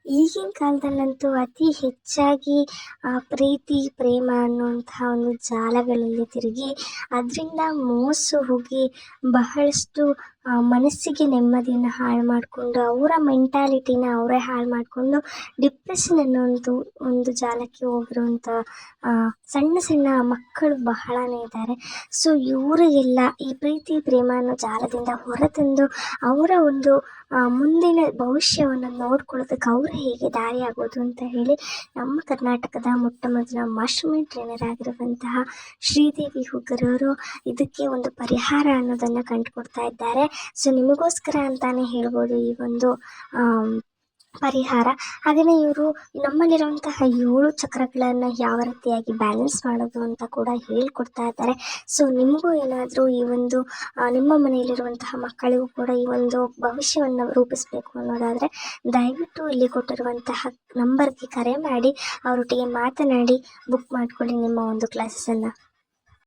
ಈಗಿನ ಕಾಲದಲ್ಲಂತೂ ಅತಿ ಹೆಚ್ಚಾಗಿ ಪ್ರೀತಿ ಪ್ರೇಮ ಅನ್ನುವಂತಹ ಒಂದು ಜಾಲಗಳಲ್ಲಿ ತಿರುಗಿ ಅದರಿಂದ ಮೋಸ ಹೋಗಿ ಬಹಳಷ್ಟು ಮನಸ್ಸಿಗೆ ನೆಮ್ಮದಿಯನ್ನು ಹಾಳು ಮಾಡಿಕೊಂಡು ಅವರ ಮೆಂಟ್ಯಾಲಿಟಿನ ಅವರೇ ಹಾಳು ಮಾಡಿಕೊಂಡು ಡಿಪ್ರೆಷನ್ ಅನ್ನೋ ಒಂದು ಜಾಲಕ್ಕೆ ಹೋಗಿರುವಂಥ ಸಣ್ಣ ಸಣ್ಣ ಮಕ್ಕಳು ಬಹಳನೇ ಇದ್ದಾರೆ. ಸೊ ಇವರಿಗೆಲ್ಲ ಈ ಪ್ರೀತಿ ಪ್ರೇಮ ಅನ್ನೋ ಜಾಲದಿಂದ ಹೊರತಂದು ಅವರ ಒಂದು ಮುಂದಿನ ಭವಿಷ್ಯವನ್ನು ನೋಡ್ಕೊಳ್ಳೋದಕ್ಕೆ ಅವರು ಹೇಗೆ ದಾರಿ ಆಗೋದು ಅಂತ ಹೇಳಿ ನಮ್ಮ ಕರ್ನಾಟಕದ ಮೊಟ್ಟ ಮೊದಲ ಮಾಸ್ಟರ್ ಮೈಂಡ್ ಟ್ರೈನರ್ ಆಗಿರುವಂತಹ ಶ್ರೀದೇವಿ ಹುಗ್ಗರವರು ಇದಕ್ಕೆ ಒಂದು ಪರಿಹಾರ ಅನ್ನೋದನ್ನು ಕಂಡುಕೊಡ್ತಾ ಇದ್ದಾರೆ. ಸೊ ನಿಮಗೋಸ್ಕರ ಅಂತಾನೆ ಹೇಳ್ಬೋದು ಈ ಒಂದು ಪರಿಹಾರ. ಹಾಗೆಯೇ ಇವರು ನಮ್ಮಲ್ಲಿರುವಂತಹ 7 ಚಕ್ರಗಳನ್ನು ಯಾವ ರೀತಿಯಾಗಿ ಬ್ಯಾಲೆನ್ಸ್ ಮಾಡೋದು ಅಂತ ಕೂಡ ಹೇಳ್ಕೊಡ್ತಾ ಇದ್ದಾರೆ. ಸೊ ನಿಮಗೂ ಏನಾದರೂ ಈ ಒಂದು ನಿಮ್ಮ ಮನೆಯಲ್ಲಿರುವಂತಹ ಮಕ್ಕಳಿಗೂ ಕೂಡ ಈ ಒಂದು ಭವಿಷ್ಯವನ್ನು ರೂಪಿಸಬೇಕು ಅನ್ನೋದಾದರೆ ದಯವಿಟ್ಟು ಇಲ್ಲಿ ಕೊಟ್ಟಿರುವಂತಹ ನಂಬರ್ಗೆ ಕರೆ ಮಾಡಿ ಅವರೊಟ್ಟಿಗೆ ಮಾತನಾಡಿ ಬುಕ್ ಮಾಡ್ಕೊಳ್ಳಿ ನಿಮ್ಮ ಒಂದು ಕ್ಲಾಸನ್ನು.